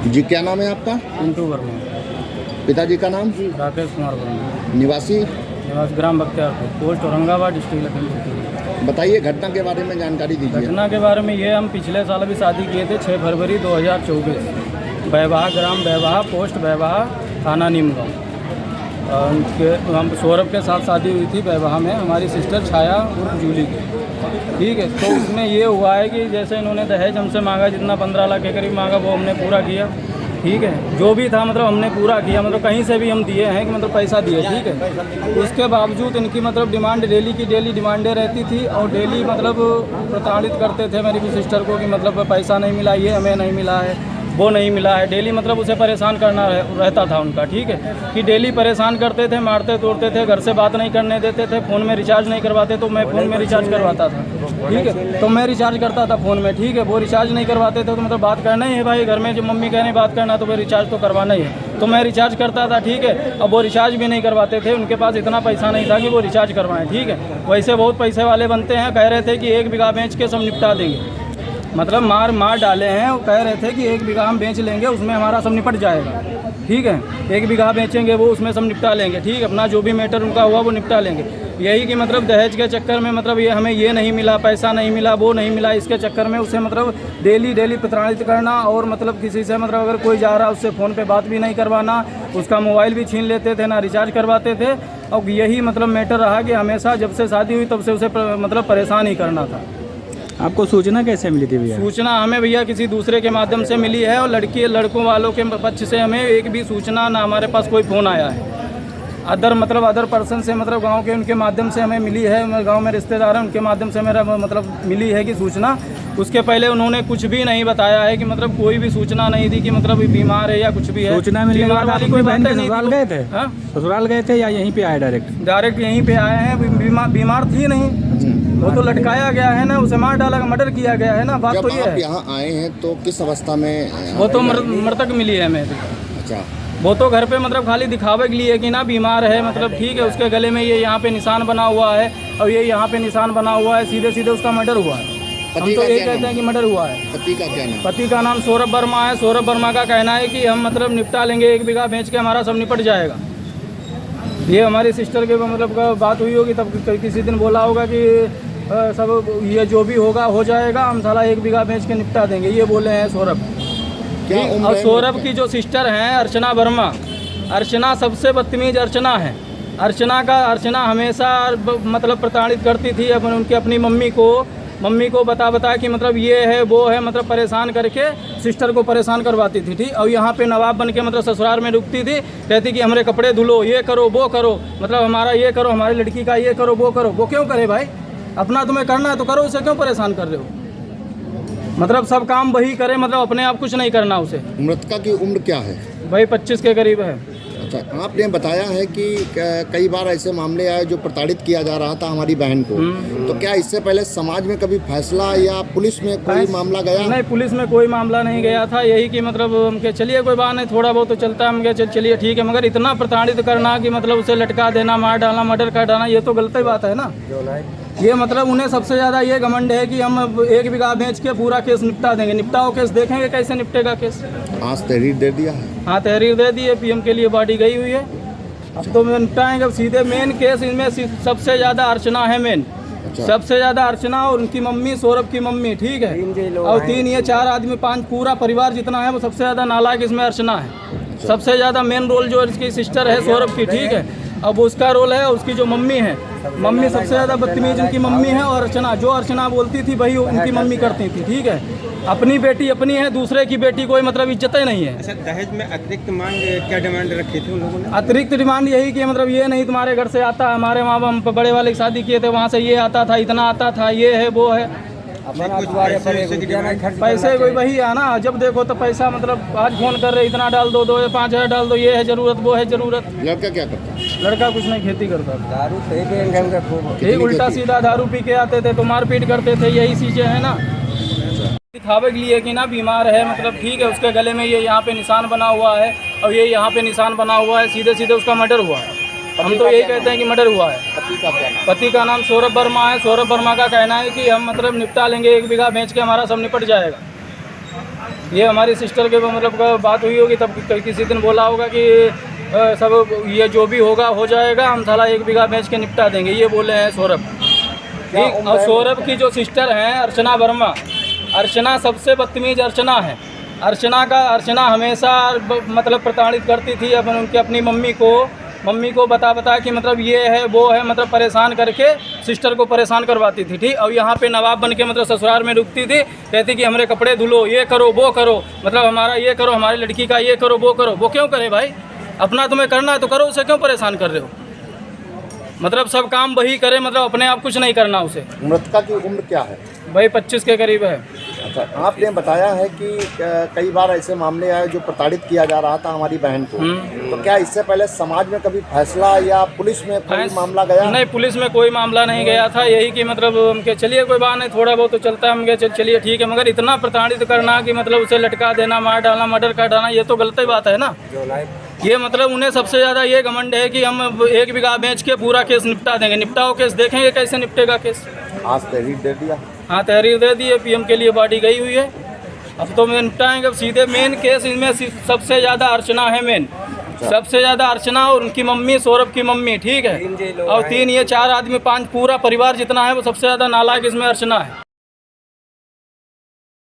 जी क्या नाम है आपका? पिंटू वर्मा। पिताजी का नाम? राकेश कुमार वर्मा। निवासी? निवास ग्राम बख्तियारपुर, पोस्ट औरंगाबाद, डिस्ट्रिक्ट लखीमपुर। बताइए घटना के बारे में जानकारी दीजिए। घटना के बारे में ये हम पिछले साल भी शादी किए थे 6 फरवरी 2024, बैवाहा ग्राम बैवाहा, पोस्ट बैवाहा, थाना नीमगांव। उनके हम सौरभ के साथ शादी हुई थी बैवाहा में, हमारी सिस्टर छाया उर्फ जूली की। ठीक है, तो उसमें ये हुआ है कि जैसे इन्होंने दहेज हमसे मांगा, जितना 15 लाख के करीब मांगा, वो हमने पूरा किया। ठीक है, जो भी था मतलब हमने पूरा किया, मतलब कहीं से भी हम दिए हैं कि मतलब पैसा दिए। ठीक है, उसके बावजूद इनकी मतलब डिमांड डेली की डेली डिमांडें रहती थी और डेली मतलब प्रताड़ित करते थे मेरी भी सिस्टर को कि मतलब पैसा नहीं मिला, ये हमें नहीं मिला है, वो नहीं मिला है। डेली मतलब उसे परेशान करना रहता था उनका। ठीक है, कि डेली परेशान करते थे, मारते तोड़ते थे, घर से बात नहीं करने देते थे, फ़ोन में रिचार्ज नहीं करवाते तो मैं फ़ोन में रिचार्ज करवाता था। ठीक है, तो मैं रिचार्ज करता था फ़ोन में। ठीक है, वो रिचार्ज नहीं करवाते थे तो मतलब बात करना ही है भाई, घर में जो मम्मी कह रही बात करना तो फिर रिचार्ज तो करवाना ही है, तो मैं रिचार्ज करता था। ठीक है, अब वो रिचार्ज भी नहीं करवाते थे, उनके पास इतना पैसा नहीं था कि वो रिचार्ज करवाएं। ठीक है, वैसे बहुत पैसे वाले बनते हैं, कह रहे थे कि 1 बीघा बेच के सब निपटा देंगे, मतलब मार डाले हैं। वो कह रहे थे कि 1 बीघा हम बेच लेंगे, उसमें हमारा सब निपट जाएगा। ठीक है, 1 बीघा बेचेंगे, वो उसमें सब निपटा लेंगे। ठीक है, अपना जो भी मैटर उनका हुआ वो निपटा लेंगे। यही कि मतलब दहेज के चक्कर में मतलब ये हमें ये नहीं मिला, पैसा नहीं मिला, वो नहीं मिला, इसके चक्कर में उसे मतलब डेली प्रताड़ित करना और मतलब किसी से मतलब अगर कोई जा रहा उससे फ़ोन पे बात भी नहीं करवाना, उसका मोबाइल भी छीन लेते थे, ना रिचार्ज करवाते थे। और यही मतलब मैटर रहा कि हमेशा जब से शादी हुई तब से उसे मतलब परेशान ही करना था। आपको सूचना कैसे मिली थी भैया? सूचना हमें भैया किसी दूसरे के माध्यम से मिली है और लड़कों वालों के पक्ष से हमें एक भी सूचना ना हमारे पास कोई फ़ोन आया है। अदर पर्सन से मतलब गांव के उनके माध्यम से हमें मिली है, गांव में रिश्तेदार हैं उनके माध्यम से मेरा मतलब मिली है कि सूचना। उसके पहले उन्होंने कुछ भी नहीं बताया है कि मतलब कोई भी सूचना नहीं दी कि मतलब बीमार है या कुछ भी है। सूचना मिलने के बाद वाली कोई बात नहीं। ससुराल गए थे? ससुराल गए थे या यहीं पे आए डायरेक्ट यहीं पे आए हैं। बीमार थी नहीं, वो तो लटकाया गया है ना, उसे मार डाला, मर्डर किया गया है ना। बात तो ये है। यहाँ आए हैं तो किस अवस्था में? वो तो मृतक मिली है हमें। अच्छा, वो तो घर पे मतलब खाली दिखावे के लिए कि ना बीमार है मतलब। ठीक है, उसके गले में ये यहाँ पे निशान बना हुआ है और ये यहाँ पे निशान बना हुआ है, सीधे उसका मर्डर हुआ है। हम तो यही कहते हैं कि मर्डर हुआ है। पति का क्या नाम? पति का नाम सौरभ वर्मा है। सौरभ वर्मा का कहना है कि हम मतलब निपटा लेंगे, 1 बीघा बेच के हमारा सब निपट जाएगा। ये हमारी सिस्टर के मतलब का बात हुई होगी तब किसी दिन बोला होगा कि सब ये जो भी होगा हो जाएगा, हम साला 1 बीघा बेच के निपटा देंगे, ये बोले हैं सौरभ। क्या और सौरभ की जो सिस्टर हैं अर्चना वर्मा, अर्चना सबसे बदतमीज अर्चना है। अर्चना हमेशा मतलब प्रताड़ित करती थी उनकी अपनी मम्मी को बता कि मतलब ये है वो है, मतलब परेशान करके सिस्टर को परेशान करवाती थी। ठीक, और यहाँ पे नवाब बन के मतलब ससुराल में रुकती थी, कहती कि हमारे कपड़े धुलो, ये करो वो करो, मतलब हमारा ये करो, हमारी लड़की का ये करो वो करो। वो क्यों करे भाई? अपना तुम्हें करना है तो करो, उसे क्यों परेशान कर रहे हो? मतलब सब काम वही करे, मतलब अपने आप कुछ नहीं करना उसे। मृतका की उम्र क्या है? भाई 25 के करीब है। अच्छा, आपने बताया है कि कई बार ऐसे मामले आए जो प्रताड़ित किया जा रहा था हमारी बहन को, तो क्या इससे पहले समाज में कभी फैसला या पुलिस में कोई मामला गया? नहीं, पुलिस में कोई मामला नहीं गया था। यही कि मतलब हम के चलिए कोई बात नहीं, थोड़ा बहुत तो चलता है, हम के चलिए ठीक है, मगर इतना प्रताड़ित करना कि मतलब उसे लटका देना, मार डालना, मर्डर कर डालना, ये तो गलत ही बात है ना। ये मतलब उन्हें सबसे ज़्यादा ये घमंड है कि हम 1 बीघा बेच के पूरा केस निपटा देंगे। निपटाओ केस, देखेंगे कैसे निपटेगा केस। आज तहरीर दे दिया है? हाँ, तहरीर दे दी है, PM के लिए बॉडी गई हुई है। अब तो निपटाएंगे। अब सीधे मेन केस इनमें सबसे ज़्यादा अर्चना है मेन। अच्छा। सबसे ज़्यादा अर्चना और उनकी मम्मी, सौरभ की मम्मी। ठीक है, और 3 या 4 आदमी, 5 पूरा परिवार जितना है वो सबसे ज़्यादा नालायक इसमें अर्चना है। अच्छा। सबसे ज़्यादा मेन रोल जो इसकी सिस्टर है सौरभ की। ठीक है, अब उसका रोल है, उसकी जो मम्मी है, मम्मी सबसे ज़्यादा बदतमीज उनकी मम्मी है। और अर्चना बोलती थी वही उनकी मम्मी करती थी। ठीक है, अपनी बेटी अपनी है, दूसरे की बेटी कोई मतलब इज्जत ही नहीं है। अच्छा, दहेज में अतिरिक्त मांग क्या डिमांड रखी थी उन लोगों ने? अतिरिक्त डिमांड यही कि मतलब ये नहीं तुम्हारे घर से आता, हमारे माँ बाप बड़े वाले की शादी किए थे वहाँ से ये आता था, इतना आता था, ये है वो है। पैसे कोई वही है ना, जब देखो तो पैसा, मतलब आज फोन कर रहे इतना डाल दो, 5,000 डाल दो, ये है जरूरत, वो है जरूरत। लड़का क्या करता? लड़का कुछ नहीं, खेती करता। दारू ठीक, उल्टा सीधा दारू पी के आते थे तो मारपीट करते थे, यही चीजें है ना। दिखावे के लिए कि ना बीमार है मतलब। ठीक है, उसके गले में ये यहाँ पे निशान बना हुआ है और ये यहाँ पे निशान बना हुआ है, सीधे उसका मर्डर हुआ है। हम तो यही कहते हैं कि मर्डर हुआ है। पति का क्या नाम? पति का नाम सौरभ वर्मा है। सौरभ वर्मा का कहना है कि हम मतलब निपटा लेंगे, 1 बीघा बेच के हमारा सब निपट जाएगा। ये हमारी सिस्टर के मतलब बात हुई होगी, तब किसी दिन बोला होगा कि सब ये जो भी होगा हो जाएगा, हम साला 1 बीघा बेच के निपटा देंगे, ये बोले हैं सौरभ। ठीक। और सौरभ की जो सिस्टर हैं अर्चना वर्मा, अर्चना सबसे बदतमीज अर्चना है। अर्चना हमेशा मतलब प्रताड़ित करती थी अपनी मम्मी को बता कि मतलब ये है वो है, मतलब परेशान करके सिस्टर को परेशान करवाती थी। ठीक। और यहाँ पे नवाब बन के मतलब ससुराल में रुकती थी, कहती कि हमारे कपड़े धुलो, ये करो वो करो, मतलब हमारा ये करो, हमारी लड़की का ये करो वो करो। वो क्यों करे भाई? अपना तुम्हें करना है तो करो, उसे क्यों परेशान कर रहे हो? मतलब सब काम वही करे, मतलब अपने आप कुछ नहीं करना उसे। मृतका की उम्र क्या है? भाई 25 के करीब है। अच्छा, आपने बताया है कि कई बार ऐसे मामले आए जो प्रताड़ित किया जा रहा था हमारी बहन को, तो क्या इससे पहले समाज में कभी फैसला या पुलिस में कोई मामला गया? नहीं, पुलिस में कोई मामला नहीं गया था। यही कि मतलब हम के चलिए कोई बात नहीं, थोड़ा बहुत तो चलता है, हम के चलिए ठीक है, मगर इतना प्रताड़ित करना कि मतलब उसे लटका देना, मार डालना, मर्डर कर डालना, ये तो गलत ही बात है ना। ये मतलब उन्हें सबसे ज़्यादा ये घमंड है कि हम 1 बीघा बेच के पूरा केस निपटा देंगे। निपटाओ केस, देखेंगे कैसे निपटेगा केस। आज तहरीर दे दिया? हाँ, तहरीर दे दी है, PM के लिए बॉडी गई हुई है। अब तो निपटाएंगे। अब सीधे मेन केस इनमें सबसे ज़्यादा अर्चना है मेन। सबसे ज़्यादा अर्चना और उनकी मम्मी, सौरभ की मम्मी। ठीक है। और 3 ये 4 आदमी, 5 पूरा परिवार जितना है वो सबसे ज़्यादा नालायक इसमें अर्चना है।